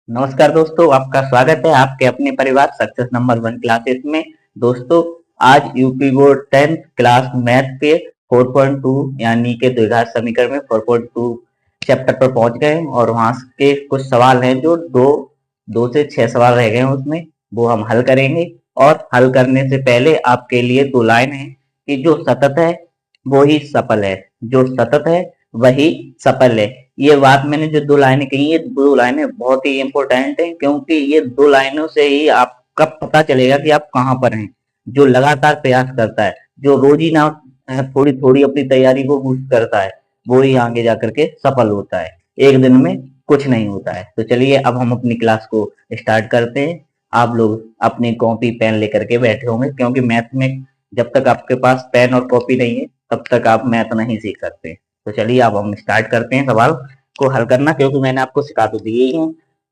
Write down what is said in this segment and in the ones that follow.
नमस्कार दोस्तों, आपका स्वागत है आपके अपने परिवार सक्सेस नंबर 1 क्लासेस में। दोस्तों, आज UP board 10th class math के 4.2 यानी के द्विघात समीकरण में 4.2 चैप्टर पर पहुंच गए और वहां के कुछ सवाल हैं जो दो से 6 सवाल रह गए हैं, उसमें वो हम हल करेंगे। और हल करने से पहले आपके लिए 2 लाइन है कि जो सतत है वो ही सफल है, जो सतत है वही सफल है। ये बात मैंने जो 2 लाइनें कही, ये 2 लाइनें बहुत ही इंपॉर्टेंट हैं, क्योंकि ये 2 लाइनों से ही आपका पता चलेगा कि आप कहाँ पर हैं। जो लगातार प्रयास करता है, जो रोज ही ना थोड़ी थोड़ी अपनी तैयारी को बूस्ट करता है, वो ही आगे जाकर के सफल होता है। एक दिन में कुछ नहीं होता है। तो चलिए अब हम अपनी क्लास को स्टार्ट करते हैं। आप लोग अपनी कॉपी पेन लेकर के बैठे होंगे, क्योंकि मैथ में जब तक आपके पास पेन और कॉपी नहीं है तब तक आप मैथ नहीं सीख सकते। तो चलिए अब हम स्टार्ट करते हैं सवाल को हल करना, क्योंकि मैंने आपको सिखा तो दिए ही है।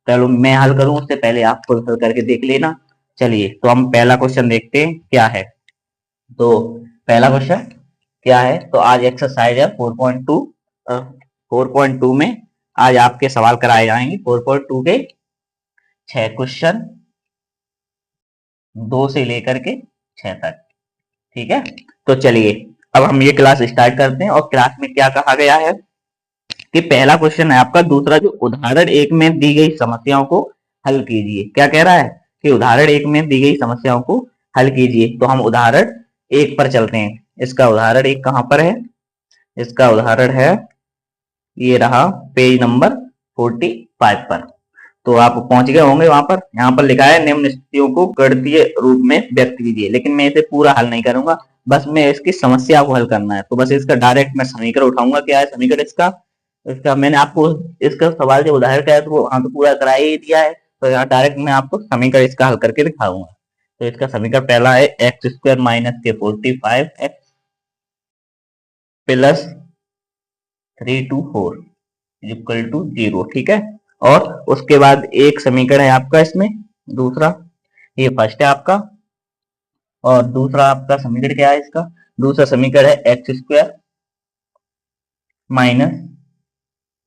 चलो मैं हल करूं उससे पहले आप खुद हल करके देख लेना। चलिए तो हम पहला क्वेश्चन देखते हैं क्या है। तो पहला क्वेश्चन क्या है, तो आज एक्सरसाइज है 4.2। 4.2 में आज आपके सवाल कराए जाएंगे। 4.2 के 6 क्वेश्चन, 2 से लेकर के 6 तक। ठीक है, तो चलिए अब हम ये क्लास स्टार्ट करते हैं। और क्लास में क्या कहा गया है कि पहला क्वेश्चन है आपका, दूसरा जो उदाहरण 1 में दी गई समस्याओं को हल कीजिए। क्या कह रहा है कि उदाहरण 1 में दी गई समस्याओं को हल कीजिए। तो हम उदाहरण 1 पर चलते हैं। इसका उदाहरण 1 कहां पर है? इसका उदाहरण है, ये रहा पेज नंबर 45 पर। तो आप पहुंच गए होंगे वहां पर। यहाँ पर लिखा है निम्न स्थितियों को गणितीय रूप में व्यक्त कीजिए, लेकिन मैं इसे पूरा हल नहीं करूंगा, बस मैं इसकी समस्या को हल करना है। तो बस इसका डायरेक्ट मैं समीकरण उठाऊंगा। क्या है समीकरण इसका? इसका मैंने आपको इसका सवाल जो उदाहरण का है तो वो हाँ तो पूरा करा ही दिया है। तो यहाँ डायरेक्ट मैं आपको समीकरण इसका हल करके दिखाऊंगा। तो इसका समीकरण पहला है एक्स स्क्वायर माइनस के 45 एक्स प्लस 324 इक्वल टू 0। ठीक है, और उसके बाद एक समीकरण है आपका इसमें दूसरा, ये फर्स्ट है आपका। और दूसरा आपका समीकरण क्या है इसका? दूसरा समीकरण है x square minus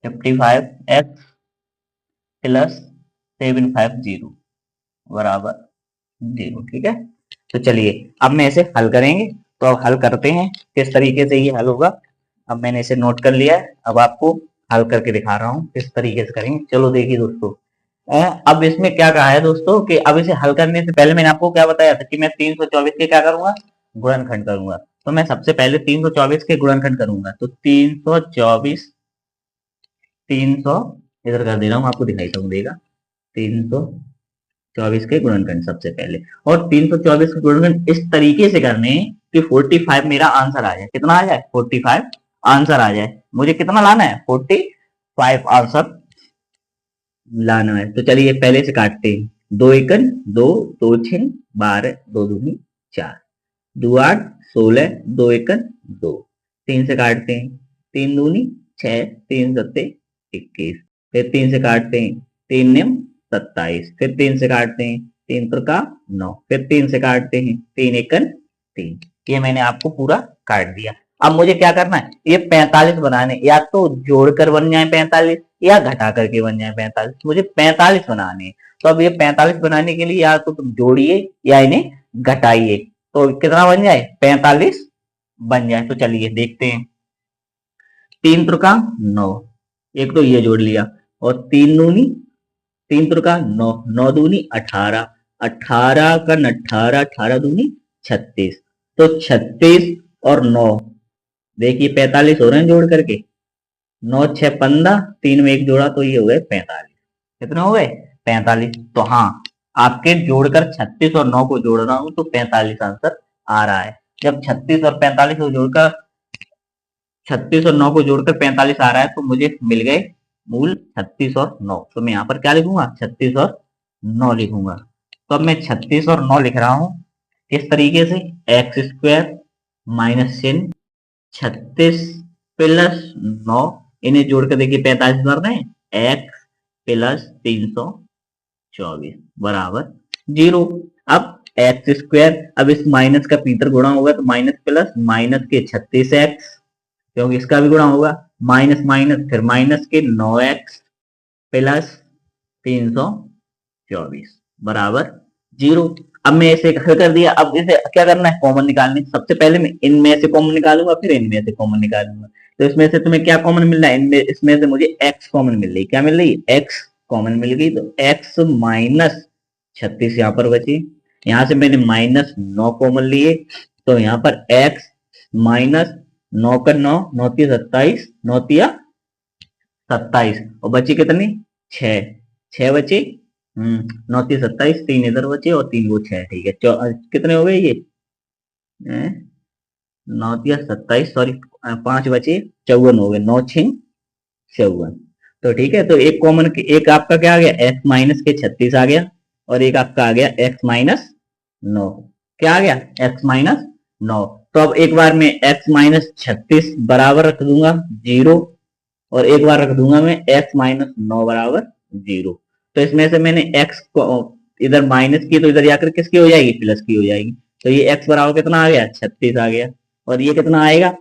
55 x plus 750 बराबर 0। ठीक है, तो चलिए अब मैं इसे हल करेंगे। तो अब हल करते हैं किस तरीके से ये हल होगा। अब मैंने इसे नोट कर लिया है, अब आपको हल करके दिखा रहा हूँ किस तरीके से करेंगे। चलो देखिए दोस्तों, अब इसमें क्या कहा है दोस्तों कि अब इसे हल करने से पहले मैंने आपको क्या बताया था कि मैं 324 के क्या करूंगा? गुणनखंड करूंगा। तो मैं सबसे पहले 324 के गुणनखंड करूंगा। तो 324 300 इधर कर दे रहा हूँ, आपको दिखाई देगा। 324 के गुणनखंड सबसे पहले, और 324 के गुणनखंड इस तरीके से करने कि 45 मेरा आंसर आ जाए। कितना आ जाए? 45 आंसर आ जाए। मुझे कितना लाना है? 45 आंसर लाना है। तो चलिए पहले से काटते हैं। 2 एकन 2, 2 छिन 12, 2 दूनी 4, 2 8 16, 2 एकन 2। 3 से काटते हैं। 3 दूनी 6, 3 सत्ते 21। फिर 3 से काटते हैं। 3 निम 27। फिर 3 से काटते हैं। 3 त्रिका 9। फिर 3 से काटते हैं। 3 एकन 3। ये मैंने आपको पूरा काट दिया। अब मुझे क्या करना है? ये 45 बनाने, या तो जोड़कर बन जाए 45 या घटा करके बन जाए 45। मुझे 45 बनाने हैं। तो अब ये 45 बनाने के लिए या तो तुम जोड़िए या इन्हें घटाइए। तो कितना बन जाए? 45 बन जाए। तो चलिए देखते हैं। 3 त्रिका 9, एक तो ये जोड़ लिया, और 3 दूनी 3 त्रिका 9, 9 दूनी 18, 18 का 18, 18 दूनी 36। तो 36 और 9 देखिए 45 हो रहे हैं जोड़ करके। 9 6 15, 3 में एक जोड़ा तो ये हो गए 45। कितने हो गए? 45। तो हाँ, आपके जोड़कर 36 और 9 को जोड़ रहा हूं तो 45 आंसर आ रहा है। जब 36 और 45 को जोड़कर 36 और 9 को जोड़कर 45 आ रहा है तो मुझे मिल गए मूल 36 और 9। तो मैं यहाँ पर क्या लिखूंगा? 36 और 9 लिखूंगा। तो अब मैं 36 और 9 लिख रहा हूं किस तरीके से? एक्स स्क्वायर माइनस चिन्ह 36 प्लस 9, इन्हें जोड़ कर देखिए 45 बन रहे हैं। एक्स प्लस 324 बराबर 0। अब एक्स स्क्वायर, अब इस माइनस का पीतर गुणा होगा तो माइनस प्लस माइनस के 36 एक्स, क्योंकि इसका भी गुणा होगा। माइनस माइनस फिर माइनस के 9 एक्स प्लस 324 बराबर 0। अब मैं इसे हल कर दिया, अब इसे क्या करना है, कॉमन निकालने। सबसे पहले मैं इनमें से कॉमन निकालूंगा, फिर इनमें से कॉमन निकालूंगा। तो इसमें से तुम्हें क्या कॉमन मिल रहा है, इनमें इसमें से मुझे x कॉमन मिल रही। क्या मिल रही है, x कॉमन मिल गई। तो x माइनस 36 यहाँ पर बची। यहाँ से मैंने -9 कॉमन लिए, तो यहाँ पर x माइनस 9 का 9, 9 तिया 27, 9 तिया 27, और बची कितनी, 6, 6 बची। 9 तिया 27, 3 इधर बचे और 3 वो 6, ठीक है। कितने हो गए ये, 9 तिया 27, सॉरी 5 बचे, 54 हो गए, 9 6 54। तो ठीक है, तो एक कॉमन, एक आपका क्या आ गया, x माइनस के 36 आ गया, और एक आपका आ गया x माइनस 9। क्या आ गया, x माइनस 9। तो अब एक बार मैं x माइनस 36 बराबर रख दूंगा 0, और एक बार रख दूंगा मैं x माइनस 9 बराबर 0। तो इसमें से मैंने x को इधर माइनस की, तो इधर जाकर किसकी हो जाएगी, प्लस की हो जाएगी। तो ये x बराबर कितना आ गया, 36 आ गया। और ये कितना आएगा,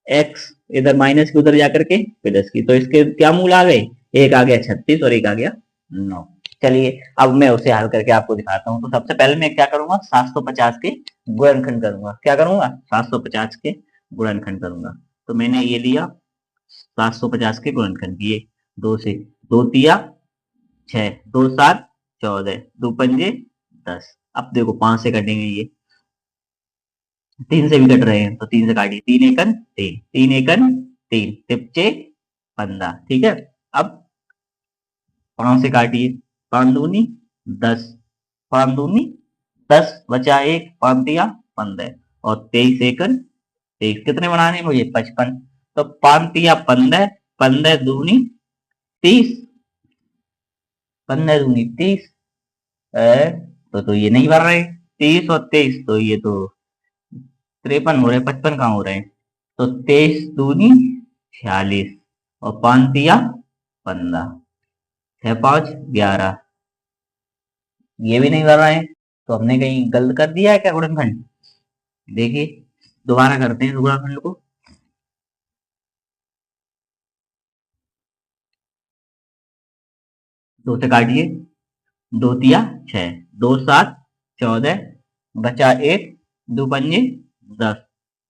x इधर माइनस की, उधर जाकर के प्लस की। तो इसके क्या मूल आ गए, एक आ गया 36 और एक आ गया 9। चलिए अब मैं उसे हल करके आपको दिखाता हूँ। तो सबसे पहले मैं क्या करूंगा, 750 के गुणनखंड करूंगा। क्या करूंगा, 750 के गुणनखंड करूंगा। तो मैंने ये लिया 750 के गुणनखंड किए, 2 से, 2 तिया 6, 2 7 14, 2 पंजे 10। अब देखो 5 से कटेंगे ये, 3 से भी कट रहे हैं, तो 3 से काटिए, 3 एकन 3, 3 एकन 3, तिपचे 15, ठीक है। अब 5 से काटिए, 5 दूनी 10, 5 दूनी 10, बचा 1, 5 दिया 15, और 23 एकन 23, कितने बनाने मुझे, 55। तो 5 दिया 15, 15 दूनी 30, 15 दूनी 30, तो ये नहीं बन रहे, 30 और 23, तो ये तो 53 हो रहे, 55 कहाँ हो रहे हैं। तो 23 दूनी 46, और 5 दिया 15, 6 5 11, ये भी नहीं बन रहा है। तो हमने कहीं गलत कर दिया है क्या गुणनखंड, देखिए दोबारा करते हैं गुणनखंड को। 2 से काटिए, 2 तिया 6, 2 7 14, बचा 1, 2 पंजे 10,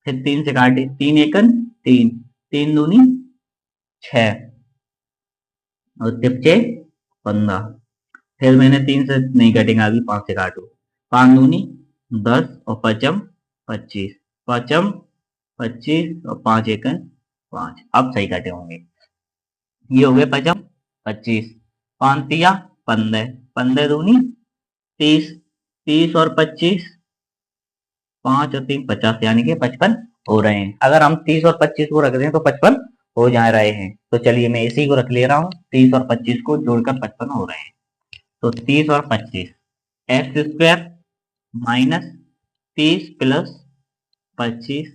फिर 3 से काटे, 3 एकन 3, 3 दूनी 6, और तिपचे 15। फिर मैंने 3 से नहीं कटेंगे, अभी 5 से काटो, 5 दूनी 10, और पचम 25, पचम 25, और 5 एकन 5। अब सही कटे होंगे, ये हो गए पचम 25, 5 तिया 15, 15 दूनी 30, 30 और 25, 5 और 3 50, यानी कि 55 हो रहे हैं। अगर हम 30 और 25 को रख दें तो 55 हो जा रहे हैं। तो चलिए मैं इसी को रख ले रहा हूँ, 30 और 25 को जोड़कर 55 हो रहे हैं। तो 30 और 25, x square minus 30 plus 25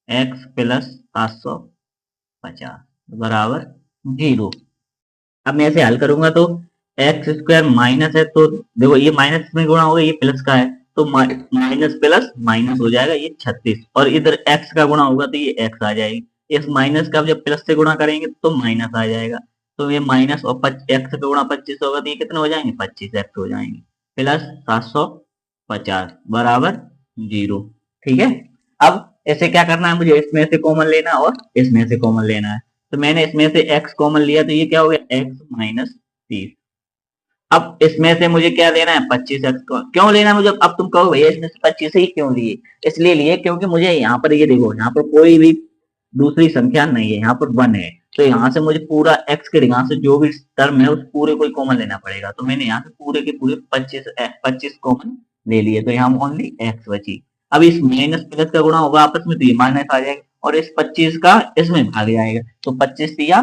x plus 750 बराबर 0। अब मैं इसे हल करूंगा, तो एक्स स्क्वायर माइनस है, तो देखो ये माइनस में गुणा होगा, ये प्लस का है, तो माइनस प्लस माइनस हो जाएगा, ये 36, और इधर एक्स का गुणा होगा तो ये एक्स आ जाएगी। इस माइनस का जब प्लस से गुणा करेंगे तो माइनस आ जाएगा। तो ये माइनस और एक्स का गुणा 25 होगा, तो ये कितने हो जाएंगे, 25 एक्स हो जाएंगे, प्लस 750 बराबर 0। ठीक है, अब इसे क्या करना है, मुझे इसमें से कॉमन लेना है और इसमें से कॉमन लेना है। तो मैंने इसमें से x कॉमन लिया, तो ये क्या हो गया, x माइनस 30। अब इसमें से मुझे क्या लेना है, 25x को क्यों लेना है मुझे। अब तुम कहो भैया इसमें से 25 ही क्यों लिए, इसलिए लिए क्योंकि मुझे यहाँ पर ये देखो, यहाँ पर कोई भी दूसरी संख्या नहीं है, यहाँ पर 1 है। तो यहाँ से मुझे पूरा x के यहाँ से जो भी टर्म है उस पूरे को कॉमन लेना पड़ेगा। तो मैंने यहाँ से पूरे के पूरे 25 कॉमन ले लिए, तो यहाँ ओनली x बची। अब इस माइनस प्लस का गुणा होगा आपस में, तो ये माइनस आ जाएगा, और इस 25 का इसमें भाग जाएगा, तो 25 दिया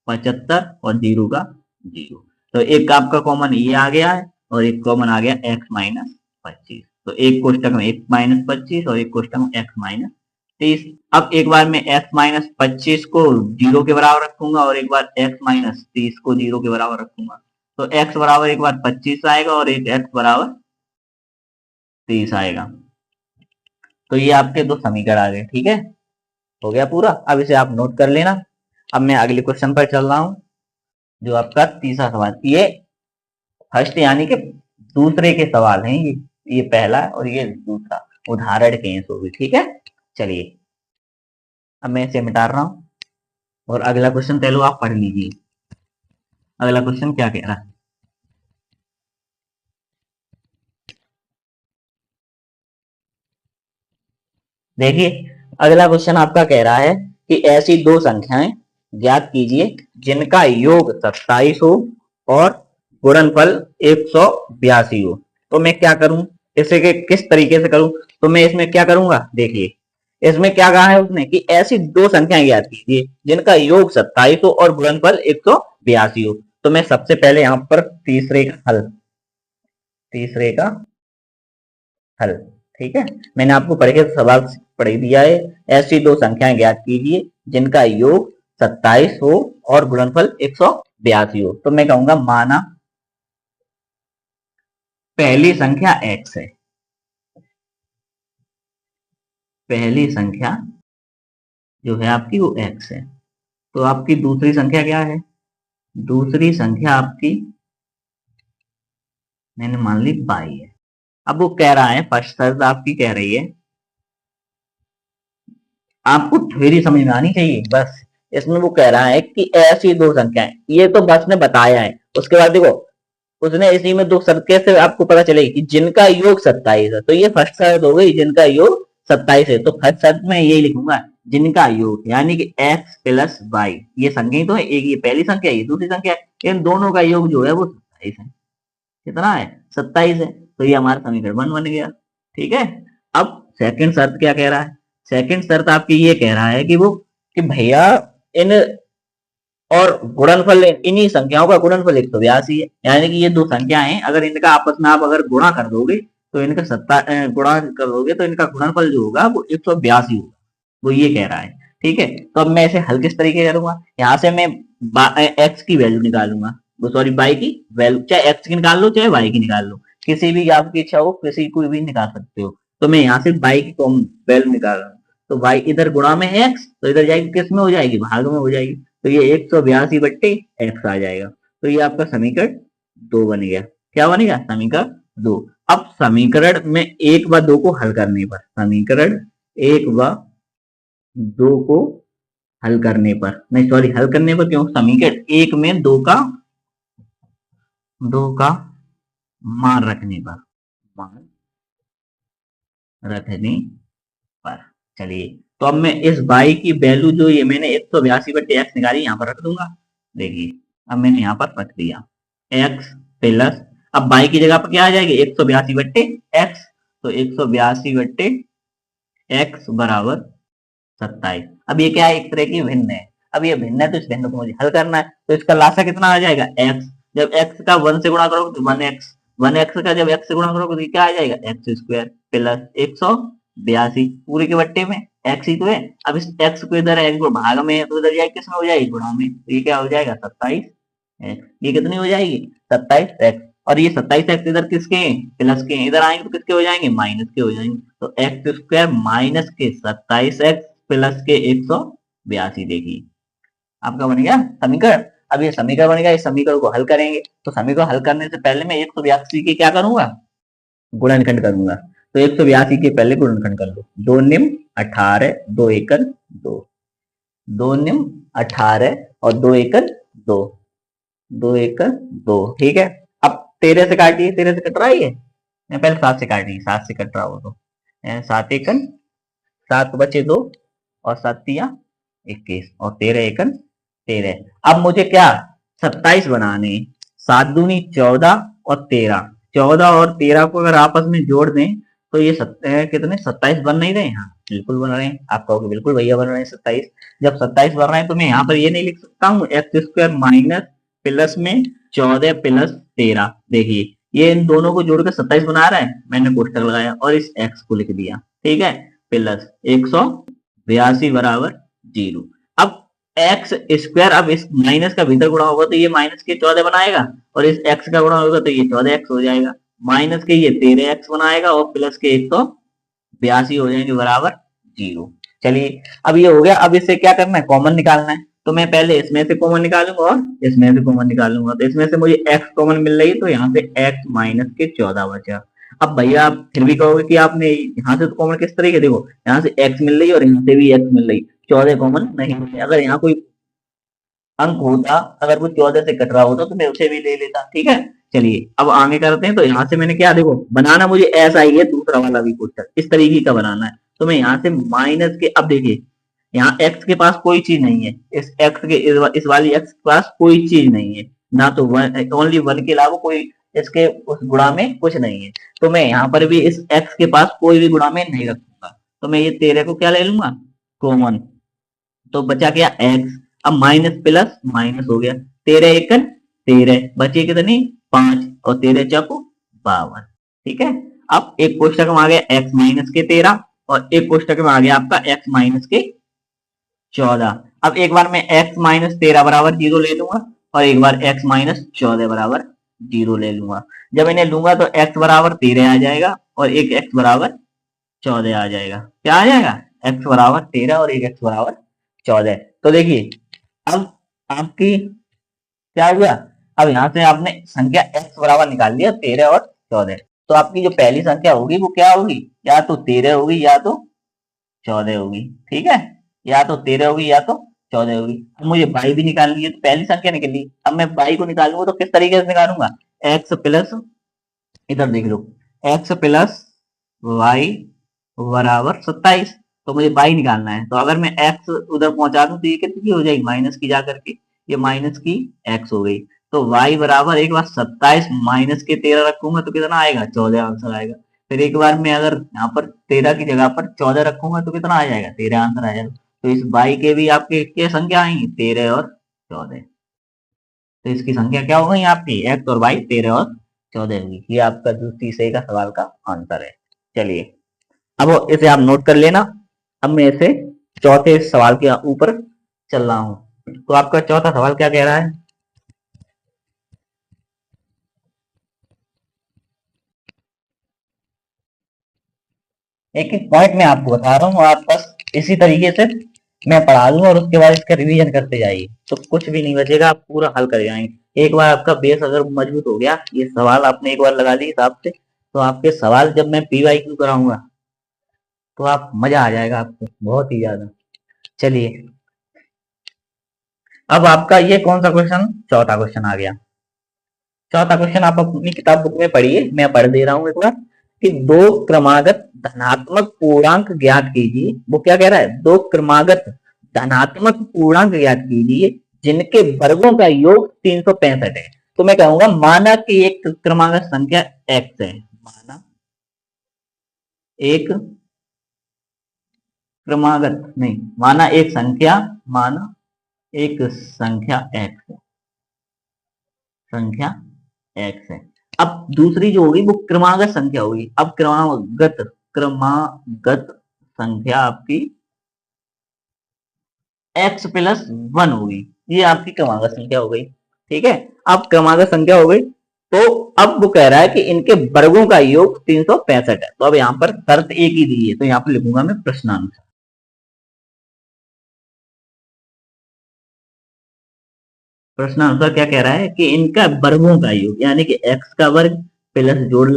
75, और 0 का 0। तो एक आपका कॉमन ये आ गया है, और एक कॉमन आ गया x माइनस 25। तो एक कोष्टक में x माइनस 25 और एक कोष्टक में x माइनस 30। अब एक बार मैं x माइनस 25 को 0 के बराबर रखूंगा, और एक बार x माइनस 30 को 0 के बराबर रखूंगा। तो x बराबर एक बार 25 आएगा, और एक x बराबर 30 आएगा। तो ये आपके दो समीकरण आ गए। ठीक है, हो गया पूरा। अब इसे आप नोट कर लेना। अब मैं अगले क्वेश्चन पर चल रहा हूं, जो आपका तीसरा सवाल। ये फर्स्ट यानी कि दूसरे के सवाल हैं ये पहला और ये दूसरा उदाहरण के हैं सो भी, ठीक है। चलिए अब मैं इसे मिटा रहा हूं और अगला क्वेश्चन पहले आप पढ़ लीजिए। अगला क्वेश्चन क्या कह रहा है, देखिए अगला क्वेश्चन आपका कह रहा है कि ऐसी दो संख्याएं ज्ञात कीजिए जिनका योग 27 हो और गुणनफल 182 हो। तो मैं क्या करूं, इसे के किस तरीके से करूं, तो मैं इसमें क्या करूंगा, देखिए इसमें क्या कहा है उसने कि ऐसी दो संख्याएं ज्ञात कीजिए जिनका योग 27 हो और गुणनफल 182 हो। तो मैं सबसे पहले यहाँ पर तीसरे का हल, ठीक है। मैंने आपको पढ़ के सवाल पढ़ दिया है, ऐसी दो संख्याएं ज्ञात कीजिए जिनका योग 27 हो और गुणनफल 182 हो। तो मैं कहूंगा माना पहली संख्या x है, पहली संख्या जो है आपकी वो x है। तो आपकी दूसरी संख्या क्या है, दूसरी संख्या आपकी मैंने मान ली y है। अब वो कह रहा है, फर्स्ट शर्त आपकी कह रही है, आपको थ्योरी समझ में आनी चाहिए बस। इसमें वो कह रहा है कि ऐसी दो संख्याएं, ये तो बस ने बताया है, उसके बाद देखो उसने इसी में दो शर्त कैसे आपको पता चलेगी कि जिनका योग 27 है। तो ये फर्स्ट शर्त हो गई जिनका योग 27 है। तो फर्स्ट शर्त में यही लिखूंगा जिनका योग, यानी कि x प्लस वाई, ये संख्या ही तो है, एक ये पहली संख्या ये दूसरी संख्या है, इन दोनों का योग जो है वो 27 है। कितना है, 27 है। तो ये हमारा समीकरण बन गया, ठीक है। अब सेकंड शर्त क्या कह रहा है, सेकंड शर्त आपकी ये कह रहा है कि वो कि भैया इन और गुणनफल इन्हीं संख्याओं का गुणनफल 182 है, यानी कि ये दो संख्याएं अगर इनका आपस में आप अगर गुणा कर दोगे तो इनका गुणा कर दोगे तो इनका गुणनफल जो होगा वो 182 होगा, वो ये कह रहा है, ठीक है। तो अब मैं इसे हल किस तरीके से करूंगा, यहाँ से मैं एक्स की वैल्यू निकालूंगा, वो सॉरी बाई की वैल्यू, चाहे एक्स की निकाल लो चाहे वाई की निकाल लो, किसी भी आपकी इच्छा हो किसी को भी निकाल सकते हो। तो मैं यहाँ से बाई की वैल्यू निकाल रहा हूँ, तो वाई इधर गुणा में है एक्स, तो इधर जाएगी किस में हो जाएगी, भाग में हो जाएगी। तो ये 182 बट्टे एक्स आ जाएगा। तो ये आपका समीकरण 2 बन गया। क्या बनेगा, समीकरण 2। अब समीकरण में 1 व 2 को हल करने पर, समीकरण 1 व 2 को हल करने पर, नहीं सॉरी हल करने पर क्यों, समीकरण 1 में 2 का मान रखने पर, मान रखने पर। चलिए तो अब मैं इस बाई की वैल्यू जो ये मैंने 182 बट्टे एक्स निकाली यहाँ पर रख दूंगा। देखिए अब मैंने यहाँ पर रख दिया एक्स प्लस, अब बाई की जगह पर क्या आ जाएगी 182 बट्टे एक्स, तो 182 बट्टे एक्स बराबर 27। अब ये क्या है, एक तरह की भिन्न है। अब ये भिन्न है तो इस भिन्न को मुझे हल करना है, तो इसका लासा कितना आ जाएगा एक्स, जब एक्स का 1 से गुणा करोगे तो 1x, 1x का जब x से गुणा करोगे तो क्या आ जाएगा एक्स स्क्वायर प्लस 182 पूरे के बट्टे में x ही तो है। अब इस x को इधर x को भाग में है तो इधर जाएगी किस में हो जाएगी, गुणा में, तो ये क्या हो जाएगा 27 x, ये कितनी हो जाएगी 27 x, और ये 27 एक्स इधर किसके प्लस के, इधर आएंगे तो किसके हो जाएंगे माइनस के हो जाएंगे। तो एक्स स्क्वायर माइनस के 27 एक्स प्लस के 182, देखिए आपका बन गया समीकरण। अब ये समीकरण बन गया, इस समीकरण को हल करेंगे, तो समीकरण हल करने से पहले मैं 182 के क्या करूंगा, गुणनखंड करूंगा। तो 182 के पहले गुणनखंड कर लो, 2 निम 18, 2 एकन 2, 2 निम 18 और 2 एकन 2, 2 एकन 2, ठीक है। अब 13 से काटिए, 13 से कट रहा है ये, मैं पहले 7 से काटिए, 7 से कट रहा हो तो 7 एकन 7 बचे 2 और 7 तिया 21 और 13 एकन 13। अब मुझे क्या 27 बनाने, 7 दूनी 14 और 13, 14 और 13 को अगर आपस में जोड़ दें तो ये कितने 27 बन नहीं रहे, हाँ बिल्कुल बन रहे हैं। आप कहोगे बिल्कुल भैया बन रहे हैं 27, जब 27 बन रहे हैं तो मैं यहाँ पर ये नहीं लिख सकता हूँ एक्स स्क्वायर माइनस प्लस में 14 प्लस 13, देखिए ये इन दोनों को जोड़ के 27 बना रहा है, मैंने कोष्टक लगाया और इस एक्स को लिख दिया, ठीक है, प्लस 182 बराबर 0। अब एक्स स्क्वायर, अब इस माइनस का भीतर गुणा होगा तो ये माइनस के 14 बनाएगा और इस एक्स का गुणा होगा तो ये 14x हो जाएगा, माइनस के ये 13x बनाएगा और प्लस के 182 हो जाएंगे बराबर 0। चलिए अब ये हो गया, अब इससे क्या करना है कॉमन निकालना है। तो मैं पहले इसमें से कॉमन निकालूंगा और इसमें से कॉमन निकालूंगा। तो इसमें से मुझे x कॉमन मिल रही है, तो यहाँ से x माइनस के 14 बचा। अब भैया आप फिर भी कहोगे कि आपने यहाँ से तो कॉमन किस तरीके, देखो यहाँ से x मिल रही है और यहाँ से भी x मिल रही है, 14 कॉमन नहीं मिले। अगर यहाँ कोई अंक होता, अगर वो 14 से कट रहा होता तो मैं उसे भी ले लेता। ठीक है, चलिए अब आगे करते हैं। तो यहाँ से मैंने क्या, देखो बनाना मुझे ऐसा ही है, दूसरा वाला भी क्वेश्चन इस तरीके का बनाना है। तो मैं यहाँ से माइनस के, अब देखिए यहाँ x के पास कोई चीज नहीं है, इस x के इस वाली x के पास कोई चीज नहीं है, ना तो ओनली 1 के अलावा कोई इसके उस गुणा में कुछ नहीं है। तो मैं यहाँ पर भी इस x के पास कोई भी गुणा में नहीं रखूंगा। तो मैं ये 13 को क्या ले लूंगा, कॉमन। तो बचा क्या x, अब माइनस प्लस माइनस हो गया, 13 एकन 13, बचे कितनी 5 और 13 चौको 52। ठीक है, अब एक कोष्टक में आ गया x माइनस के 13 और एक कोष्टक में आ गया आपका x माइनस के 14। अब एक बार मैं x माइनस 13 बराबर 0 ले लूंगा और एक बार x माइनस 14 बराबर 0 ले लूंगा। जब इन्हें लूंगा तो x बराबर 13 आ जाएगा और एक x बराबर 14 आ जाएगा। क्या आ जाएगा, x बराबर 13 और एक x बराबर 14। तो देखिए अब आपकी क्या हुआ, अब यहाँ से आपने संख्या x बराबर निकाल लिया 13 और 14। तो आपकी जो पहली संख्या होगी वो क्या होगी, या तो 13 होगी या तो 14 होगी। ठीक है, या तो 13 होगी या तो 14 होगी। अब मुझे y भी निकालनी है, तो पहली संख्या निकली। अब मैं y को निकालूंगा तो किस तरीके से निकालूंगा, x प्लस, इधर देख लो, x प्लस y बराबर 27। तो मुझे y निकालना है। तो अगर मैं x उधर पहुंचा दूं तो ये कितनी हो जाएगी, माइनस की जा करके, ये माइनस की x हो गई। तो y बराबर एक बार 27 माइनस के 13 रखूंगा तो कितना आएगा, 14 आंसर आएगा। फिर एक बार मैं अगर यहाँ पर 13 की जगह पर 14 रखूंगा तो कितना आ जाएगा, 13 आंसर आ जाएगा। तो इस y के भी आपके क्या संख्या आएंगी, 13 और 14। तो इसकी संख्या क्या हो गई आपकी, x और y 13 और 14 होगी। ये आपका जो तीसरे का सवाल का आंसर है। चलिए अब इसे आप नोट कर लेना। अब मैं इसे चौथे सवाल के ऊपर चल रहा हूं। तो आपका चौथा सवाल क्या कह रहा है, एक एक पॉइंट में आपको बता रहा हूँ, आप बस इसी तरीके से मैं पढ़ा दूंगा और उसके बाद इसका रिवीजन करते जाइए, तो कुछ भी नहीं बचेगा, आप पूरा हल कर जाएंगे। एक बार आपका बेस अगर मजबूत हो गया, ये सवाल आपने एक बार लगा लिए हिसाब से, तो आपके सवाल जब मैं PYQ कराऊंगा तो आप मजा आ जाएगा आपको बहुत ही ज्यादा। चलिए अब आपका ये कौन सा क्वेश्चन, चौथा क्वेश्चन आ गया। चौथा क्वेश्चन आप अपनी किताब बुक में पढ़िए, मैं पढ़ दे रहा हूँ एक बार, कि दो क्रमागत धनात्मक पूर्णांक ज्ञात कीजिए। वो क्या कह रहा है, दो क्रमागत धनात्मक पूर्णांक ज्ञात कीजिए जिनके वर्गों का योग 365 है। तो मैं कहूंगा माना कि एक क्रमागत संख्या x है, माना एक क्रमागत नहीं, माना एक संख्या, माना एक संख्या x है, संख्या x है। अब दूसरी जो होगी वो क्रमागत संख्या होगी। अब क्रमागत संख्या आपकी x प्लस 1 होगी, ये आपकी क्रमागत संख्या हो गई। ठीक है, अब क्रमागत संख्या हो गई, तो अब वो कह रहा है कि इनके वर्गों का योग 365 है। तो अब यहाँ पर शर्त एक ही दी है, तो यहाँ पर लिखूंगा मैं प्रश्नानुसार। प्रश्नानुसार क्या कह रहा है कि इनका वर्गों का योग, यानी कि x का वर्ग प्लस जोड़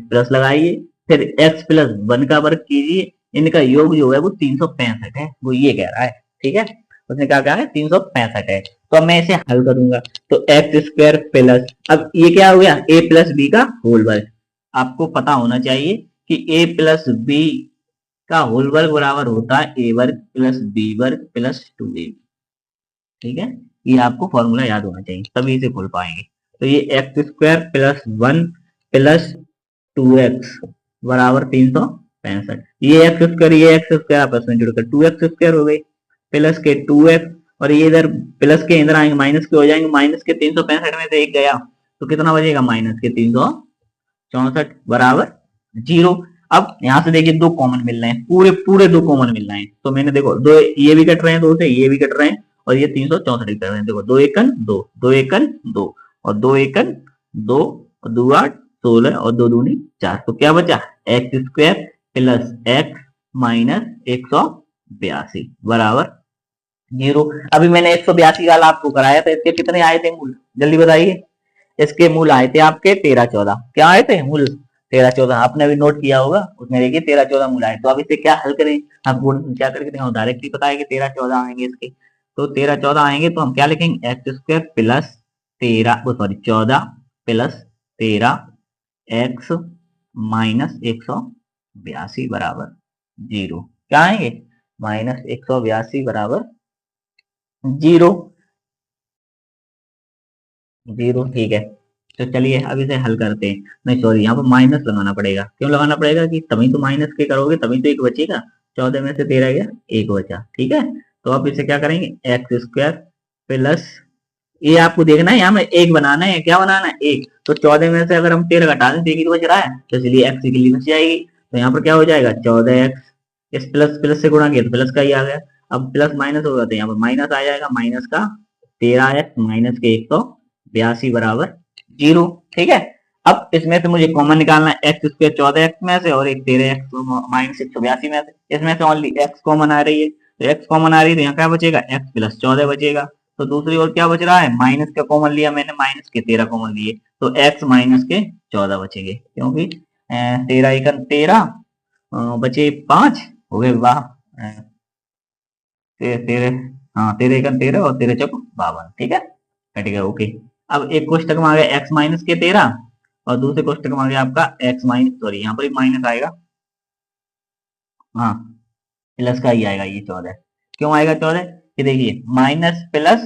प्लस लगाइए, फिर x प्लस 1 का वर्ग कीजिए, इनका योग जो है वो 365 है, वो ये कह रहा है। ठीक है, उसने क्या कहा है, 365 है। तो अब मैं इसे हल करूंगा, तो एक्स स्क्वायर प्लस, अब ये क्या हो गया, a प्लस बी का होल वर्ग। आपको पता होना चाहिए कि a प्लस बी का होल वर्ग बराबर होता है a वर्ग प्लस बी वर्ग प्लस 2ab। ठीक है, ये आपको फॉर्मूला याद होना चाहिए, तभी इसे खोल पाएंगे। तो ये x square plus 1 plus 2x बराबर 365। ये एक्स स्क्वायर, ये एक्स स्क्वायर आपस में जुड़कर 2x स्क्वायर हो गई, प्लस के 2x, और ये इधर प्लस के इधर आएंगे माइनस के हो जाएंगे, माइनस के 365 में से एक गया तो कितना बचेगा, माइनस के 364 बराबर 0। अब यहाँ से देखिए दो कॉमन मिल रहे हैं, पूरे पूरे दो कॉमन मिल रहे हैं। तो मैंने देखो दो ये भी कट रहे हैं, दो से ये भी कट रहे हैं, और ये 364 कर रहे हैं। देखो दो एकन दो, दो एकन दो, और दो एकन दो, और दो 8 16, और दो दूनी 4। तो क्या बचा, x square plus x minus 182 बराबर जीरो। अभी मैंने 182 वाला आपको कराया था, इसके कितने आए थे मूल, जल्दी बताइए। इसके मूल आए थे आपके 13-14। क्या आए थे मूल? 13-14। आपने अभी नोट किया होगा, उसमें देखिए 13-14 मूल आए। तो अब इसे क्या हल करें? आपको क्या करके दिखाऊं, डायरेक्टली पता है कि 13-14 आएंगे इसके। तो 13-14 आएंगे तो हम क्या लिखेंगे, x square plus 13, sorry 14 plus 13 x minus 182 बराबर जीरो। क्या आएंगे? माइनस 182 बराबर जीरो। जीरो, ठीक है। तो चलिए अब इसे हल करते हैं। नहीं सॉरी, यहाँ पर माइनस लगाना पड़ेगा। क्यों लगाना पड़ेगा? कि तभी तो माइनस के करोगे तभी तो एक बचेगा। 14 में से 13 गया, एक बचा। ठीक है, तो अब इसे क्या करेंगे, एक्स स्क्वायर प्लस, ये आपको देखना है यहाँ में एक बनाना है। क्या बनाना है? एक। तो 14 में से अगर हम 13 घटा दें तो एक ही तो बच रहा है, तो इसलिए एक्स के लिए बच जाएगी। तो यहाँ पर क्या हो जाएगा, 14 एक्स। इस प्लस प्लस से गुणा किया तो प्लस का ही आ गया। अब प्लस माइनस होगा तो यहाँ पर माइनस आ जाएगा, माइनस का 13 एक्स माइनस के 182 बराबर जीरो। ठीक है, अब इसमें से मुझे कॉमन निकालना है, एक्स स्क्वायर 14 एक्स में से और एक 13 एक्स माइनस 182 में से। इसमें से ओनली एक्स कॉमन आ रही है, तो एक्स कॉमन आ रही है तो यहाँ क्या बचेगा, एक्स प्लस 14 बचेगा। तो दूसरी ओर क्या बच रहा है, माइनस का कॉमन लिया मैंने, माइनस के 13 कॉमन लिए, तो एक्स माइनस के 14 बचेंगे। क्योंकि 13 एकम 13, बचे 5, हो गए वाह, 13, हाँ 13 एकम 13 और 13 चौक 52। ठीक है, कट गया, ओके। अब एक कोष्टक में आ गया एक्स माइनस के 13 और दूसरे कोष्टक में आ गया आपका एक्स माइनस, सॉरी यहाँ पर भी माइनस आएगा, हाँ प्लस का ही आएगा ये 14। क्यों आएगा 14? कि देखिए माइनस प्लस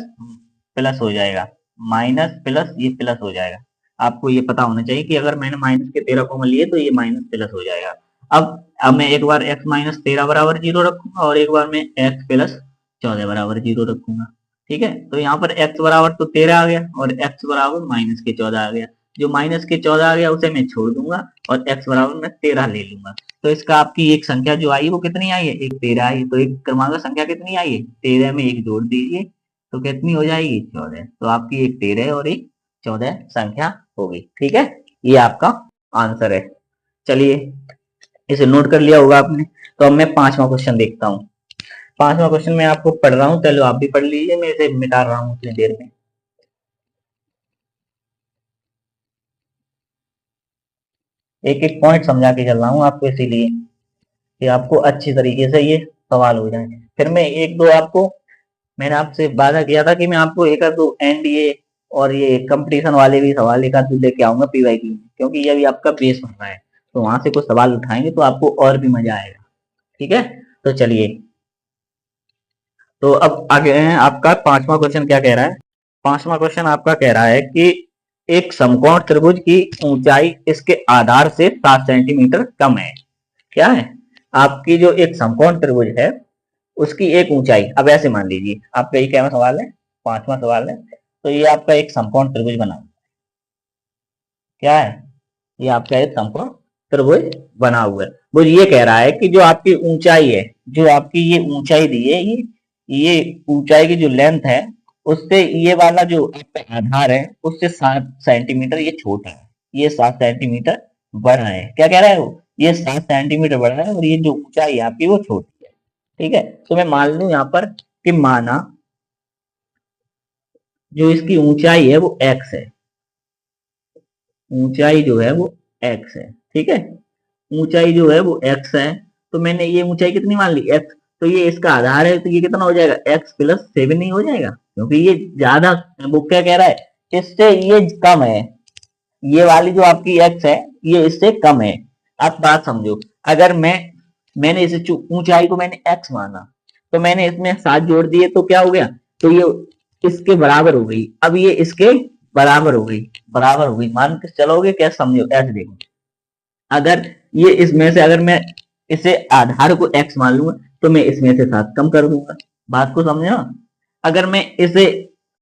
प्लस हो जाएगा, माइनस प्लस ये प्लस हो जाएगा। आपको ये पता होना चाहिए कि अगर मैंने माइनस के 13 कॉमन लिए तो ये माइनस प्लस हो जाएगा। अब मैं एक बार एक्स माइनस 13 बराबर जीरो रखूंगा और एक बार मैं एक्स प्लस 14 बराबर जीरो रखूंगा। ठीक है, तो यहाँ पर एक्स बराबर तो 13 आ गया और एक्स बराबर माइनस के 14 आ गया। जो माइनस के 14 आ गया उसे मैं छोड़ दूंगा और एक्स बराबर मैं 13 ले लूंगा। तो इसका आपकी एक संख्या जो आई वो कितनी आई है, एक 13 आई। तो एक क्रमांक संख्या कितनी आई है, 13 में एक जोड़ दीजिए तो कितनी हो जाएगी, 14। तो आपकी एक 13 और एक 14 संख्या होगी। ठीक है, ये आपका आंसर है। चलिए इसे नोट कर लिया होगा आपने। तो अब मैं पांचवा क्वेश्चन देखता हूँ। पांचवा क्वेश्चन मैं आपको पढ़ रहा हूँ, चलो आप भी पढ़ लीजिए, मैं इसे मिटा रहा हूँ उतनी देर में। एक एक पॉइंट समझा के चल रहा हूँ आपको, इसीलिए कि आपको अच्छी तरीके से ये सवाल हो जाए। फिर मैं एक दो आपको, मैंने आपसे वादा किया था कि मैं आपको एक आध दो एनडीए और ये कंपटीशन वाले भी सवाल एक आध दो लेके आऊंगा पीवाईक्यू में, क्योंकि ये भी आपका बेस बन रहा है। तो वहां से कुछ सवाल उठाएंगे तो आपको और भी मजा आएगा। ठीक है, तो चलिए, तो अब आगे है आपका पांचवा क्वेश्चन। क्या कह रहा है? पांचवा क्वेश्चन आपका कह रहा है कि एक समकोण त्रिभुज की ऊंचाई इसके आधार से 7 सेंटीमीटर कम है। क्या है? आपकी जो एक समकोण त्रिभुज है उसकी एक ऊंचाई, अब ऐसे मान लीजिए आपका ये क्या सवाल है, पांचवा सवाल है। तो ये आपका एक समकोण त्रिभुज बना, क्या है, ये आपका एक समकोण त्रिभुज बना हुआ है। वो ये कह रहा है कि जो आपकी ऊंचाई है, जो आपकी ये ऊंचाई दी है, ये ऊंचाई की जो लेंथ है उससे ये वाला जो आपका आधार है उससे 7 सेंटीमीटर ये छोटा है, ये 7 सेंटीमीटर बड़ा है। क्या कह रहा है वो, ये 7 सेंटीमीटर बड़ा है और ये जो ऊंचाई है आपकी वो छोटी है। ठीक है, तो मैं मान लू यहाँ पर कि माना जो इसकी ऊंचाई है वो एक्स है, ऊंचाई जो है वो एक्स है। ठीक है, ऊंचाई जो है वो एक्स है। तो मैंने ये ऊंचाई कितनी मान ली, एक्स। तो ये इसका आधार है तो ये कितना हो जाएगा, एक्स प्लस 7 ही हो जाएगा, क्योंकि ये ज्यादा, वो क्या कह रहा है, इससे ये कम है। ये वाली जो आपकी एक्स है ये इससे कम है। आप बात समझो, अगर मैंने इसे ऊंचाई को मैंने एक्स माना तो मैंने इसमें 7 जोड़ दिए तो क्या हो गया, तो ये इसके बराबर हो गई। अब ये इसके बराबर हो गई, बराबर हो गई, मान के चलोगे क्या, समझो ऐसे देखो। अगर ये इसमें से अगर मैं इसे आधार को x मान लूंगा तो मैं इसमें से 7 कम कर दूंगा। बात को समझे ना? अगर मैं इसे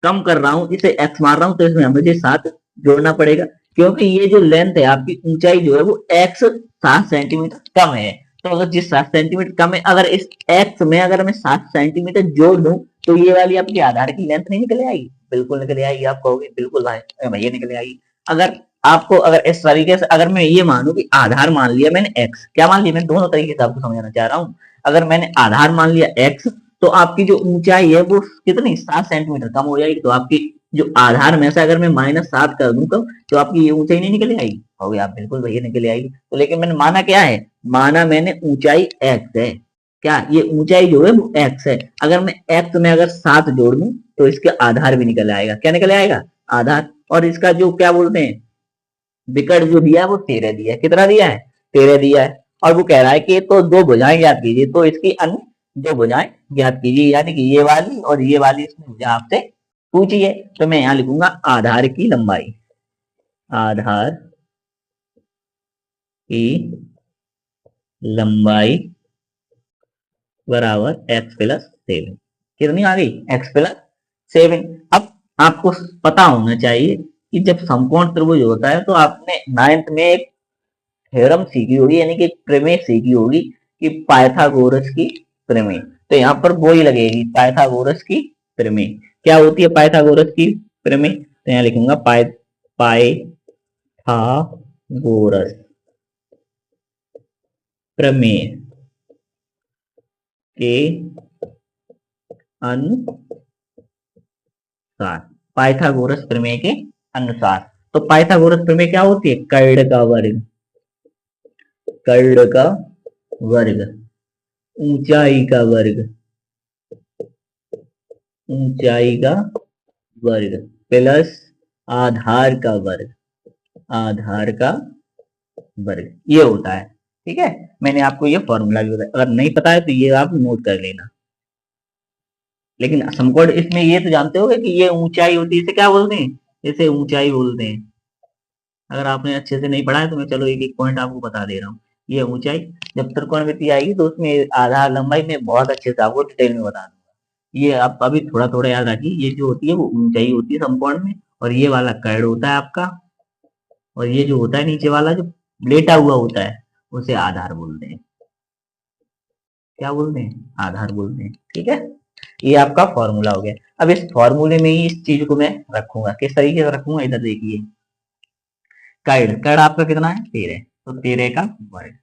कम कर रहा हूं, इसे x मान रहा हूं, तो इसमें मुझे 7 जोड़ना पड़ेगा, क्योंकि ये जो लेंथ है आपकी ऊंचाई जो है वो x 7 सेंटीमीटर कम है। तो अगर जिस 7 सेंटीमीटर कम है, अगर इस x में अगर मैं 7 सेंटीमीटर जोड़ दूं तो ये वाली आपकी आधार की लेंथ नहीं निकल आएगी, बिल्कुल निकल आएगी। आप कहोगे बिल्कुल भाई भैया निकल आएगी। अगर आपको अगर इस तरीके से अगर मैं ये मानूं कि आधार मान लिया मैंने x, क्या मान लिया, मैं दोनों तरीके से आपको समझाना चाह रहा हूं। अगर मैंने आधार मान लिया x तो आपकी जो ऊंचाई है वो कितनी 7 सेंटीमीटर कम हो जाएगी। तो आपकी जो आधार में से अगर मैं -7 कर दूं तो आपकी ये ऊंचाई नहीं निकल आएगी। होगी आप बिल्कुल भैया निकल आएगी। तो लेकिन मैंने माना क्या है, माना मैंने ऊंचाई x है। क्या ये ऊंचाई जो है वो x है। अगर मैं x में अगर 7 जोड़ दूं तो इसके आधार भी निकल आएगा। क्या निकल आएगा, आधार। और इसका जो क्या बोलते हैं विकर्ण जो दिया है वो 13 दिया है। कितना दिया है, 13 दिया है। और वो कह रहा है कि तो दो भुजाएं ज्ञात कीजिए, तो इसकी अन्य दो भुजाएं ज्ञात कीजिए, यानी कि ये वाली और ये वाली इसने मुझे आपसे पूछी है। तो मैं यहाँ लिखूंगा आधार की लंबाई, आधार की लंबाई बराबर x प्लस 7। कितनी आ गई, x प्लस 7। अब आपको पता होना चाहिए कि जब समकोण त्रिभुज होता है तो आपने 9th में एक थ्योरम सीखी होगी, यानी कि एक प्रमेय सीखी होगी कि पाइथागोरस की प्रमेय। तो यहाँ पर वो ही लगेगी, पाइथागोरस की प्रमेय। क्या होती है पाइथागोरस की प्रमेय, तो यहाँ लिखूंगा पाइथागोरस प्रमेय के अनुसार, पाइथागोरस प्रमेय के अनुसार। तो पाइथागोरस प्रमेय क्या होती है, कर्ण का वर्ग, कर्ण का वर्ग, ऊंचाई का वर्ग, ऊंचाई का वर्ग प्लस आधार का वर्ग, आधार का वर्ग, ये होता है। ठीक है, मैंने आपको ये फॉर्मूला भी बताया, अगर नहीं पता है तो ये आप नोट कर लेना। लेकिन समकोण इसमें ये तो जानते होगे कि ये ऊंचाई होती है, इसे क्या बोलते हैं, इसे ऊंचाई बोलते हैं। अगर आपने अच्छे से नहीं पढ़ा है तो मैं चलो एक एक पॉइंट आपको बता दे रहा हूँ। ये ऊंचाई, जब त्रिकोणमिति आएगी तो उसमें आधार लंबाई में बहुत अच्छे से आपको डिटेल में बता दूंगा। ये आप अभी थोड़ा थोड़ा याद रखिए, ये जो होती है वो ऊंचाई होती है समकोण में, और ये वाला कर्ण होता है आपका, और ये जो होता है नीचे वाला जो लेटा हुआ होता है उसे आधार बोलते हैं। क्या बोलते हैं, आधार बोलते हैं। ठीक है, ये आपका फॉर्मूला हो गया। अब इस फॉर्मूले में ही इस चीज को मैं रखूंगा, किस तरीके से रखूंगा, इधर देखिए। कर्ण, कर्ण आपका कितना है, 13, तो 13 का वर्ग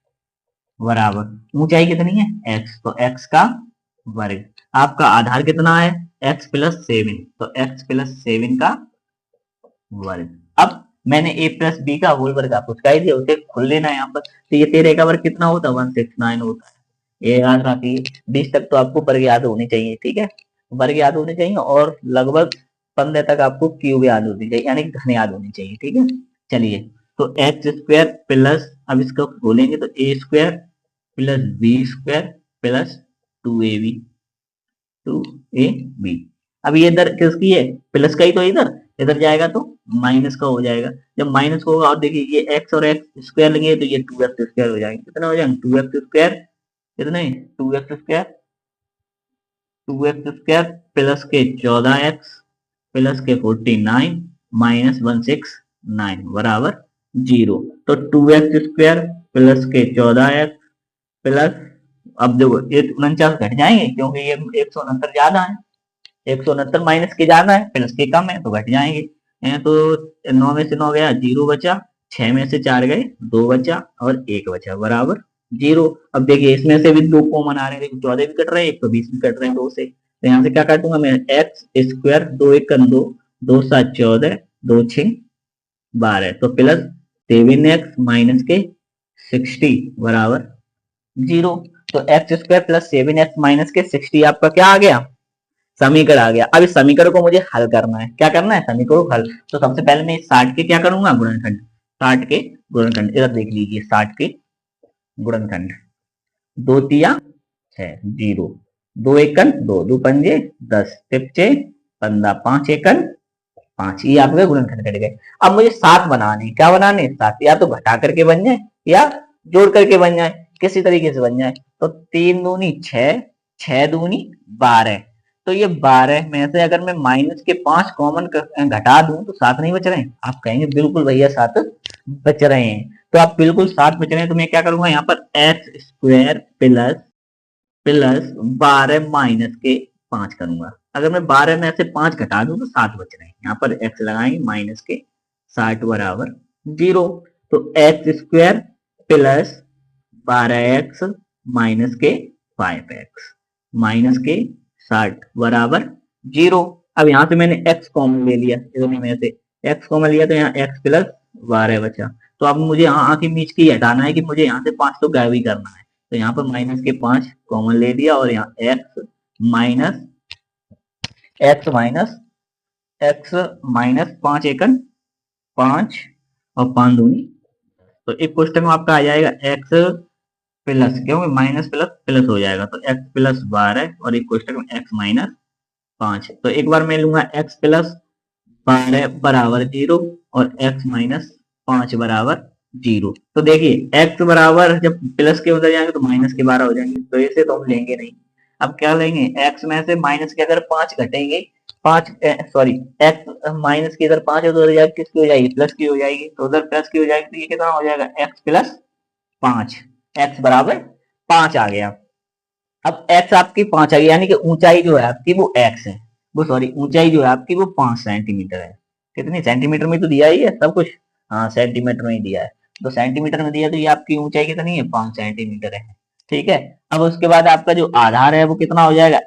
बराबर ऊंचाई कितनी है x, तो x का वर्ग। आपका आधार कितना है x प्लस 7, तो x प्लस 7 का वर्ग। अब मैंने a प्लस बी का होल वर्ग आपको सिखाई दिया, उसे खोल लेना है यहाँ पर। तो ये 13 का वर्ग कितना होता है, 169 होता है। ये याद रखिए, 20 तक तो आपको वर्ग याद होनी चाहिए। ठीक है, वर्ग याद होने चाहिए, और लगभग 15 तक आपको क्यूब याद होनी चाहिए, यानी घन याद होनी चाहिए। ठीक है, चलिए, तो एक्स स्क्वायर प्लस, अब इसको खोलेंगे तो A square plus B square plus 2ab, 2ab। अब ये इधर किसकी है, प्लस का ही, तो इधर इधर जाएगा तो माइनस का हो जाएगा। जब माइनस होगा, और देखिए ये एक्स और एक्स स्क्वायर लेंगे तो ये 2x स्क्वायर हो जाएंगे। कितना हो जाएंगे, 2x स्क्वायर, कितने 2x square, 2x square plus के 14x प्लस के 49 माइनस 169 बराबर 0। तो 2x स्क्वायर प्लस के 14x प्लस, अब देखो ये 49 घट जाएंगे क्योंकि ये 169 ज्यादा है, 169 माइनस के ज्यादा है, प्लस के कम है तो घट जाएंगे। तो 9 में से 9 गया, 0 बचा, 6 में से 4 गए, 2 बचा, और 1 बचा बराबर 0। अब देखिए इसमें से भी 2 कॉमन आ रहे हैं, 14 भी कट रहे हैं, 120 भी कट रहे हैं 2 से। तो यहाँ से क्या काटूंगा मैं, एक्स स्क्वायर, 2 1 2, 2 7 14, 2 6 12, तो प्लस 7x माइनस के 60 बराबर 0। तो x square plus 7x minus के 60 आपका क्या आ गया, समीकरण आ गया। अब इस समीकरण को मुझे हल करना है। क्या करना है, समीकरण को हल। तो सबसे पहले मैं 60 के क्या करूंगा, गुणनखंड, 60 के गुणनखंड, इधर देख लीजिए, 60 के गुणनखंड, 2 तिया 6, 0, 2 एकन 2, 2 पंजे 10, टिपचे 15, 5 एकन 5, ये आपके गुणनखंड कट गए। अब मुझे 7 बनाने, क्या बनाने, 7, या तो घटा करके बन जाए या जोड़ करके बन जाए, किसी तरीके से बन जाए। तो 3 दूनी 6, 6 दूनी 12। तो ये 12 में से अगर मैं माइनस के 5 कॉमन घटा दूं तो 7 नहीं बच रहे हैं। आप कहेंगे बिल्कुल भैया 7 बच रहे हैं, तो आप बिल्कुल 7 बच रहे हैं। तो मैं क्या करूंगा, यहाँ पर x square plus plus 12 minus के 5 करूंगा। अगर मैं 12 में से 5 घटा दूं तो 7 बच रहे हैं। यहाँ पर x लगाएंगे माइनस के 60 बराबर 0। तो x square plus 12x minus के 5x माइनस के 60 बराबर 0। अब यहाँ से मैंने x कॉमन ले लिया, दोनों में से x कॉमन लिया तो यहाँ x प्लस 12 बचा। तो अब मुझे यहाँ आके बीच की हटाना है कि मुझे यहाँ से 5 तो गायब ही करना है। तो यहाँ पर माइनस के 5 कॉमन ले लिया और यहाँ x माइनस 5 एकन 5 और 5 दूनी। तो एक क्वेश्चन में आपका आ जाएगा x प्लस, क्योंकि माइनस प्लस प्लस हो जाएगा तो x प्लस 12 और एक क्वेश्चन में x माइनस 5। तो एक बार मैं लूंगा x प्लस 12 बराबर 0 और x माइनस 5 बराबर 0। तो देखिए x बराबर जब प्लस के उधर जाएंगे तो माइनस के 12 हो जाएंगे, तो इसे तो हम लेंगे नहीं। अब क्या लेंगे, x में से माइनस के अगर 5 घटेंगे, 5 सॉरी x माइनस की इधर 5 है तो उधर किसकी हो जाएगी, प्लस की हो जाएगी। तो उधर प्लस की हो जाएगी तो ये कितना हो जाएगा, x प्लस 5, x बराबर 5 आ गया। अब x आपकी 5 आ गई, यानी कि ऊंचाई जो है आपकी वो x है, वो सॉरी ऊंचाई जो है आपकी वो 5 सेंटीमीटर है। कितनी सेंटीमीटर में तो दिया ही है सब कुछ, हाँ सेंटीमीटर में ही दिया है। तो सेंटीमीटर में दिया तो ये आपकी ऊंचाई कितनी है, 5 सेंटीमीटर है। ठीक है, अब उसके बाद आपका जो आधार है वो कितना हो जाएगा,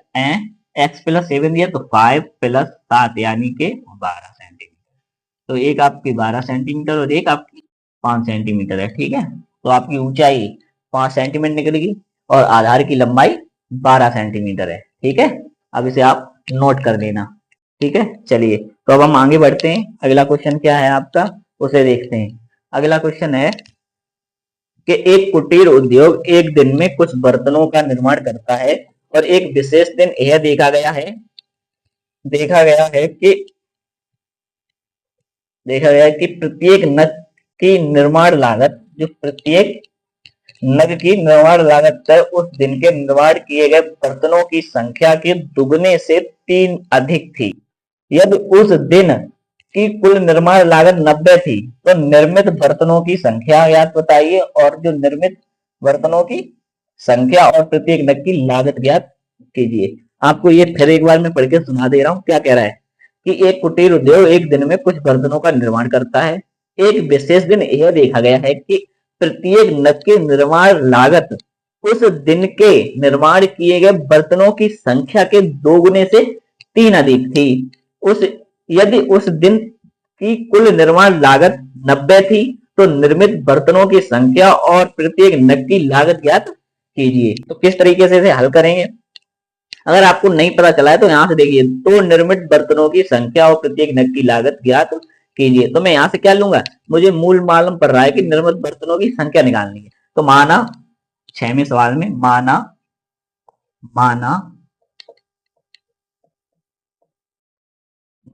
x प्लस 7 दिया तो 5 प्लस 7 यानी कि 12 सेंटीमीटर। तो एक आपकी 12 सेंटीमीटर और एक आपकी 5 सेंटीमीटर है। ठीक है, तो आपकी ऊंचाई 5 सेंटीमीटर निकलेगी और आधार की लंबाई 12 सेंटीमीटर है। ठीक है, अब इसे आप नोट कर देना। ठीक है, चलिए तो अब हम आगे बढ़ते हैं। अगला क्वेश्चन क्या है आपका, उसे देखते हैं। अगला क्वेश्चन है कि एक कुटीर उद्योग एक दिन में कुछ बर्तनों का निर्माण करता है और एक विशेष दिन यह देखा गया है कि प्रत्येक नग की निर्माण लागत है उस दिन के निर्माण किए गए बर्तनों की संख्या के दुगने से 3 अधिक थी। यदि उस दिन की कुल निर्माण लागत 90 थी तो निर्मित बर्तनों की संख्या ज्ञात बताइए, और जो निर्मित बर्तनों की संख्या और प्रत्येक नग की लागत ज्ञात कीजिए। आपको ये फिर एक बार मैं पढ़ के सुना दे रहा हूँ। क्या कह रहा है कि एक कुटीर उद्योग एक दिन में कुछ बर्तनों का निर्माण करता है। एक विशेष दिन यह देखा गया है कि प्रत्येक नग की निर्माण लागत उस दिन के निर्माण किए गए बर्तनों की संख्या के दोगुने से 3 अधिक थी। यदि उस दिन की कुल निर्माण लागत 90 थी तो निर्मित बर्तनों की संख्या और प्रत्येक नग की लागत ज्ञात कीजिए। तो किस तरीके से इसे हल करेंगे, अगर आपको नहीं पता चला है तो यहां से देखिए, तो निर्मित बर्तनों की संख्या और प्रत्येक नग की लागत ज्ञात कीजिए। तो मैं यहां से क्या लूंगा, मुझे मूल मालूम पड़ रहा है कि निर्मित बर्तनों की संख्या निकालनी है। तो माना 6वें सवाल में माना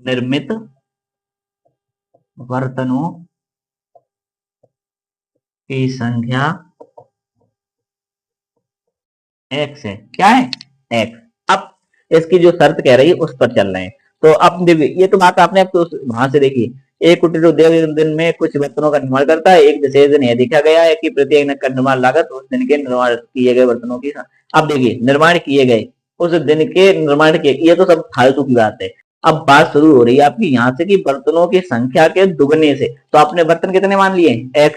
निर्मित बर्तनों की संख्या x है। क्या है, x। अब इसकी जो शर्त कह रही है उस पर चल रहे हैं। तो अब देखिए, ये तो बात आपने आपको वहां से देखी, एक कुटीर उद्योग एक दिन में कुछ बर्तनों का निर्माण करता है। एक विशेष दिन यह देखा गया है कि प्रत्येक नग का निर्माण लागत उस दिन के निर्माण किए गए बर्तनों की। अब देखिए, निर्माण किए गए उस दिन के निर्माण के, ये तो सब फालतू की बात है। अब बात शुरू हो रही है आपकी यहाँ से कि बर्तनों की संख्या के दुगने से। तो आपने बर्तन कितने मान लिए, x।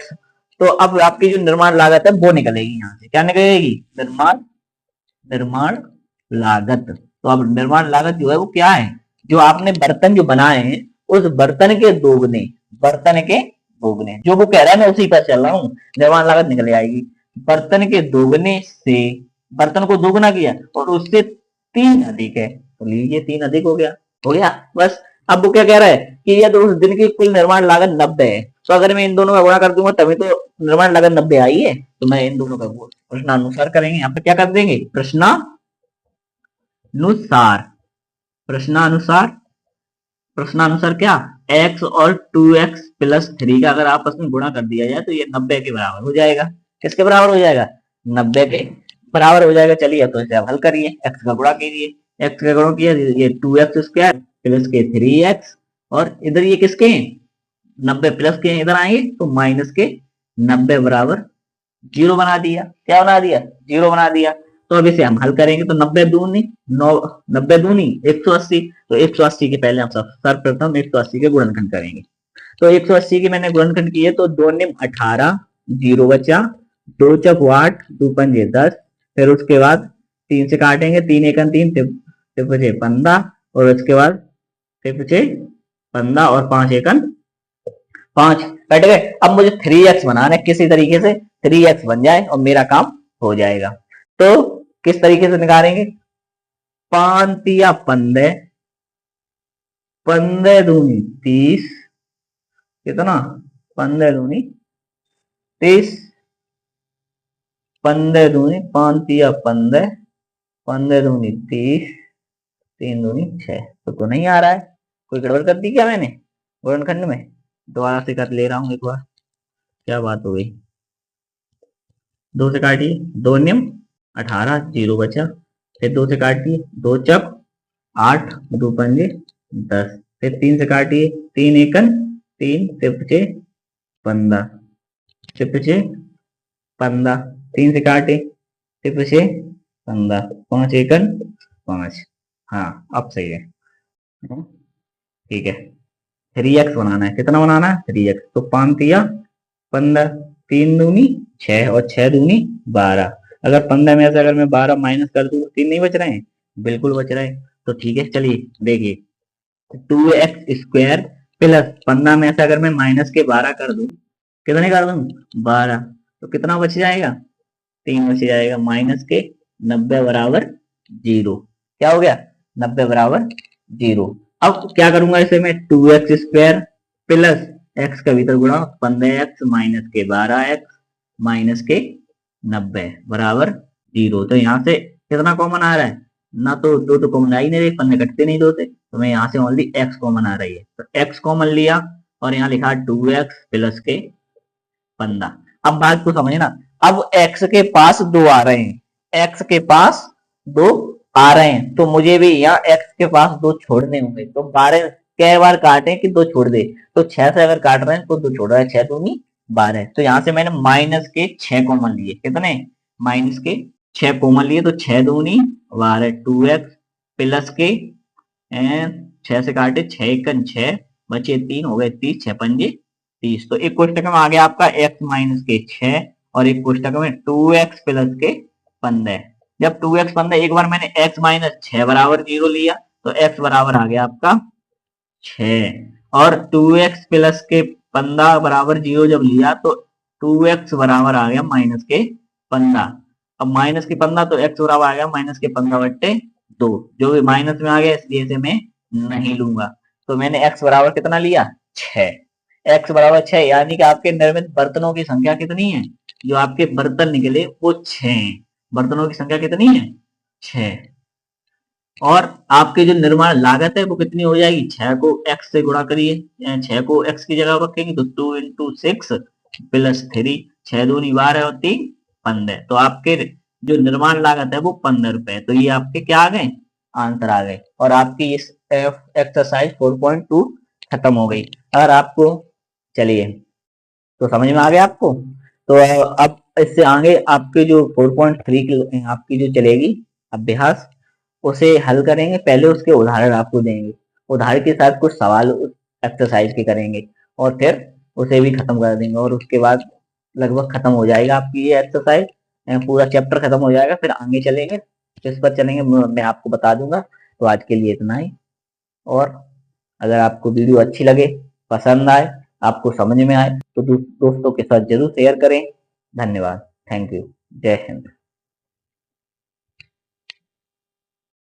तो अब आपकी जो निर्माण लागत है वो निकलेगी यहाँ से। क्या निकलेगी, निर्माण लागत। तो अब निर्माण लागत जो है वो क्या है, जो आपने बर्तन जो बनाए हैं उस बर्तन के दोगुने, जो वो कह रहा है मैं उसी पर चल रहा हूँ। निर्माण लागत निकल आएगी, बर्तन के दोगुने से, बर्तन को दोगुना किया और उससे 3 अधिक है, तो लीजिए 3 अधिक हो गया बस। अब वो क्या कह रहा है कि यदि उस दिन की कुल निर्माण लागत 90 है, तो अगर मैं इन दोनों का गुणा कर दूंगा तभी तो निर्माण लागत 90 आई है। तो मैं इन दोनों का प्रश्नानुसार करेंगे, यहाँ पे क्या कर देंगे, प्रश्नानुसार क्या, x और 2x प्लस 3 का अगर आपस में गुणा कर दिया जाए तो ये 90 के बराबर हो जाएगा। किसके बराबर हो जाएगा, 90 के बराबर हो जाएगा। चलिए तो इसे आप हल करिए, x का गुणा कीजिए, x का गुणा किया ये 2x स्क्वायर प्लस के 3x, और इधर ये किसके हैं, 90 प्लस के इधर आएंगे तो माइनस के 90 बराबर 0 बना दिया। क्या बना दिया, 0 बना दिया। तो अब इसे हम हल करेंगे तो 90 दूनी 180, तो 180 के पहले हम सर्वप्रथम 180 के गुणनखंड करेंगे। तो 180 के मैंने गुणनखंड किए तो 2 निम 18, 0 बचा, 2 चक 8, 2 पंजे 10, फिर उसके बाद 3 से काटेंगे, 3 एकन 3, फिर बचे 15 और उसके बाद फिर बचे 15 और 5 एकन 5 कट गए। अब मुझे 3x बनाना है किसी तरीके से, 3x बन जाए और मेरा काम हो जाएगा। तो किस तरीके से निकालेंगे, 5 या 15, 15 दूनी 30, कितना 15 दूनी 30, 15 दूनी 5 या 15, 15 दूनी 30, 3 दूनी 6। तो नहीं आ रहा है, कोई गड़बड़ कर दी क्या मैंने गुणनखंड में? दोबारा से कर ले रहा हूँ एक बार, क्या बात हो गई। 2 से काटिए, 2 नियम 18, 0 बचा। फिर 2 से काटिए, 2 चक 8, 2 पंजे 10। फिर 3 से काटिए, 3 एकन 3, फिर बचे 15, फिर बचे 15, 3 से काटे, फिर बचे 15, 5 एकन 5। हाँ अब सही है, ठीक है। 3x बनाना है, कितना बनाना है 3x, तो 5 या 15, 3 दूनी 6 और 6 दूनी 12। अगर 15 में से अगर मैं 12 माइनस कर दूं तो 3 नहीं बच रहे हैं, बिल्कुल बच रहे हैं। तो ठीक है, चलिए देखिए 2x² प्लस 15 में से अगर मैं माइनस के 12 कर दूं, कितने कर दूं 12, तो कितना बच जाएगा 3 बच जाएगा। माइनस के 90 बराबर 0, क्या हो गया 90 बराबर 0। अब क्या करूंगा इसे मैं, 2x² प्लस x का भीतर गुणा 15x माइनस के 12x माइनस के 90 बराबर 0। तो यहाँ से कितना कॉमन आ रहा है, ना तो दो तो कॉमन आ ही नहीं रही, पन्ने कटते नहीं दो से, तो मैं यहाँ से ओनली x कॉमन आ रही है, तो x कॉमन लिया और यहाँ लिखा 2x प्लस के 15। अब बात को समझना, अब x के पास 2 आ रहे हैं, x के पास 2 आ रहे हैं, तो मुझे भी यहाँ x के पास 2 छोड़ने होंगे। तो 12 कै बार काटे कि 2 छोड़ दे, तो 6 से अगर काट रहे हैं तो 2 छोड़ रहा है, 6 दूनी 12। तो यहाँ से मैंने माइनस के 6 कॉमन लिए, कितने माइनस के 6 कॉमन लिए, तो 6 दूनी 12, 2x प्लस के 6 से काटे 6 एकन 6 बचे 3 हो गए 30, 6 पंजे 30। तो एक कोष्टक में आ गया आपका x माइनस के 6 और एक कोष्टक में 2x प्लस के 15। जब 2x 15 एक बार मैंने x माइनस 6 बराबर 0 लिया, तो x बराबर आ गया आपका 6 और 2x प्लस के 15 बराबर 0 जब लिया तो 2x बराबर आ गया माइनस के 15। अब माइनस के 15 तो x बराबर आ गया माइनस के 15/2, जो भी माइनस में आ गया इसलिए इसे मैं नहीं लूंगा। तो मैंने x बराबर कितना लिया 6, x बराबर 6, यानी कि आपके निर्मित बर्तनों की संख्या कितनी है, जो आपके बर्तन निकले वो 6 हैं। बर्तनों की संख्या कितनी है 6, और आपके जो निर्माण लागत है वो कितनी हो जाएगी, 6 को x से गुणा करिए, 6 को x की जगह रखेंगे तो 2 इंटू 6 प्लस 3, 6 दूनी 12 और 3 15। तो आपके जो निर्माण लागत है वो 15 रुपए। तो ये आपके क्या आ गए आंसर आ गए, और आपकी इस एक्सरसाइज 4.2 खत्म हो गई। अगर आपको, चलिए तो समझ में आ गया आपको, तो अब इससे आगे आपके जो 4.3 की आपकी जो चलेगी अभ्यास, उसे हल करेंगे। पहले उसके उदाहरण आपको देंगे, उदाहरण के साथ कुछ सवाल एक्सरसाइज के करेंगे और फिर उसे भी खत्म कर देंगे, और उसके बाद लगभग खत्म हो जाएगा आपकी ये एक्सरसाइज, पूरा चैप्टर खत्म हो जाएगा। फिर आगे चलेंगे, किस पर चलेंगे मैं आपको बता दूंगा। तो आज के लिए इतना ही, और अगर आपको वीडियो अच्छी लगे, पसंद आए, आपको समझ में आए तो दोस्तों के साथ जरूर शेयर करें। धन्यवाद, थैंक यू, जय हिंद।